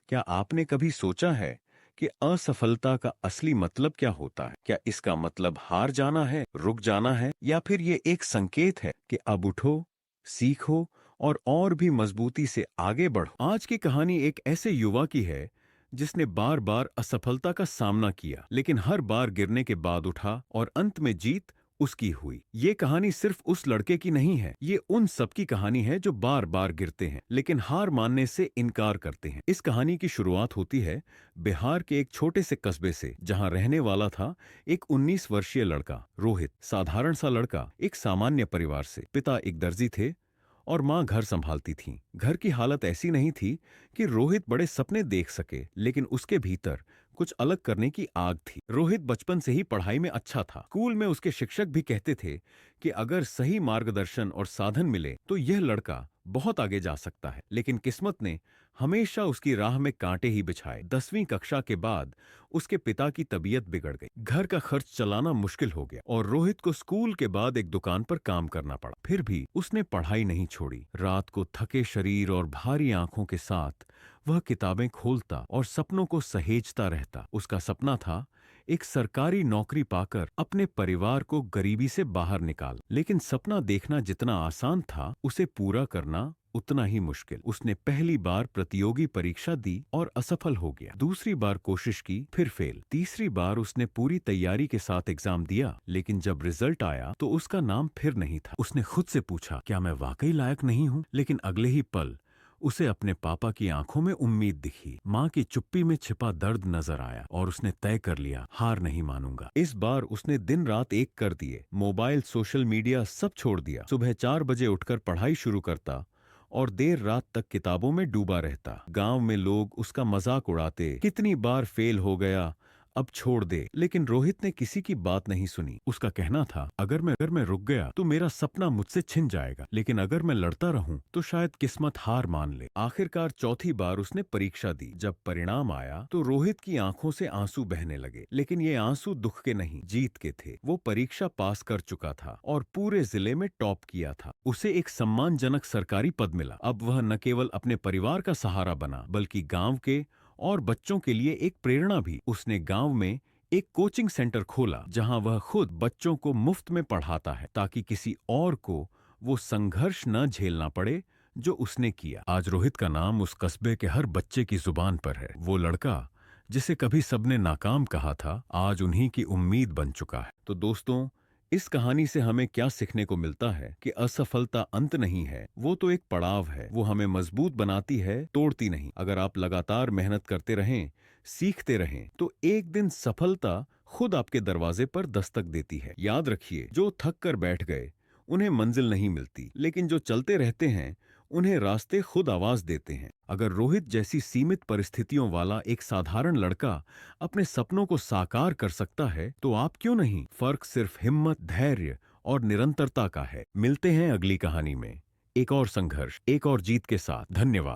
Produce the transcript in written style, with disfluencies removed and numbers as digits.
क्या आपने कभी सोचा है कि असफलता का असली मतलब क्या होता है? क्या इसका मतलब हार जाना है, रुक जाना है, या फिर ये एक संकेत है कि अब उठो, सीखो और भी मजबूती से आगे बढ़ो? आज की कहानी एक ऐसे युवा की है जिसने बार बार असफलता का सामना किया, लेकिन हर बार गिरने के बाद उठा और अंत में जीत उसकी हुई। ये कहानी सिर्फ उस लड़के की नहीं है, ये उन सब की कहानी है जो बार बार गिरते हैं लेकिन हार मानने से इनकार करते हैं। इस कहानी की शुरुआत होती है बिहार के एक छोटे से कस्बे से, जहां रहने वाला था एक 19 वर्षीय लड़का रोहित। साधारण सा लड़का, एक सामान्य परिवार से। पिता एक दर्जी थे और माँ घर संभालती थीं। घर की हालत ऐसी नहीं थी कि रोहित बड़े सपने देख सके, लेकिन उसके भीतर कुछ अलग करने की आग थी। रोहित बचपन से ही पढ़ाई में अच्छा था। स्कूल में उसके शिक्षक भी कहते थे कि अगर सही मार्गदर्शन और साधन मिले तो यह लड़का बहुत आगे जा सकता है। लेकिन किस्मत ने हमेशा उसकी राह में कांटे ही बिछाए। 10वीं कक्षा के बाद उसके पिता की तबीयत बिगड़ गई। घर का खर्च चलाना मुश्किल हो गया और रोहित को स्कूल के बाद एक दुकान पर काम करना पड़ा। फिर भी उसने पढ़ाई नहीं छोड़ी। रात को थके शरीर और भारी आंखों के साथ वह किताबें खोलता और सपनों को सहेजता रहता। उसका सपना था एक सरकारी नौकरी पाकर अपने परिवार को गरीबी से बाहर निकाल। लेकिन सपना देखना जितना आसान था, उसे पूरा करना उतना ही मुश्किल। उसने पहली बार प्रतियोगी परीक्षा दी और असफल हो गया। दूसरी बार कोशिश की, फिर फेल। तीसरी बार उसने पूरी तैयारी के साथ एग्जाम दिया, लेकिन जब रिजल्ट आया तो उसका नाम फिर नहीं था। उसने खुद से पूछा, क्या मैं वाकई लायक नहीं हूँ? लेकिन अगले ही पल उसे अपने पापा की आंखों में उम्मीद दिखी। माँ की चुप्पी में छिपा दर्द नजर आया और उसने तय कर लिया, हार नहीं मानूंगा। इस बार उसने दिन रात एक कर दिए। मोबाइल, सोशल मीडिया सब छोड़ दिया। सुबह 4 बजे उठकर पढ़ाई शुरू करता और देर रात तक किताबों में डूबा रहता। गांव में लोग उसका मजाक उड़ाते, कितनी बार फेल हो गया, अब छोड़ दे। लेकिन रोहित ने किसी की बात नहीं सुनी। उसका कहना था, अगर मैं रुक गया तो मेरा सपना मुझसे छिन जाएगा, लेकिन अगर मैं लड़ता रहूं तो शायद किस्मत हार मान ले। आखिरकार चौथी बार उसने परीक्षा दी। जब परिणाम आया तो रोहित की आंखों से आंसू बहने लगे, लेकिन ये आंसू दुख के नहीं, जीत के थे। वो परीक्षा पास कर चुका था और पूरे जिले में टॉप किया था। उसे एक सम्मानजनक सरकारी पद मिला। अब वह न केवल अपने परिवार का सहारा बना, बल्कि गांव के और बच्चों के लिए एक प्रेरणा भी। उसने गांव में एक कोचिंग सेंटर खोला, जहां वह खुद बच्चों को मुफ्त में पढ़ाता है, ताकि किसी और को वो संघर्ष न झेलना पड़े जो उसने किया। आज रोहित का नाम उस कस्बे के हर बच्चे की जुबान पर है। वो लड़का जिसे कभी सबने नाकाम कहा था, आज उन्हीं की उम्मीद बन चुका है। तो दोस्तों, इस कहानी से हमें क्या सीखने को मिलता है कि असफलता अंत नहीं है, वो तो एक पड़ाव है। वो हमें मजबूत बनाती है, तोड़ती नहीं। अगर आप लगातार मेहनत करते रहें, सीखते रहें, तो एक दिन सफलता खुद आपके दरवाजे पर दस्तक देती है। याद रखिए, जो थक कर बैठ गए उन्हें मंजिल नहीं मिलती, लेकिन जो चलते रहते हैं उन्हें रास्ते खुद आवाज देते हैं। अगर रोहित जैसी सीमित परिस्थितियों वाला एक साधारण लड़का अपने सपनों को साकार कर सकता है, तो आप क्यों नहीं? फर्क सिर्फ हिम्मत, धैर्य और निरंतरता का है। मिलते हैं अगली कहानी में, एक और संघर्ष, एक और जीत के साथ। धन्यवाद।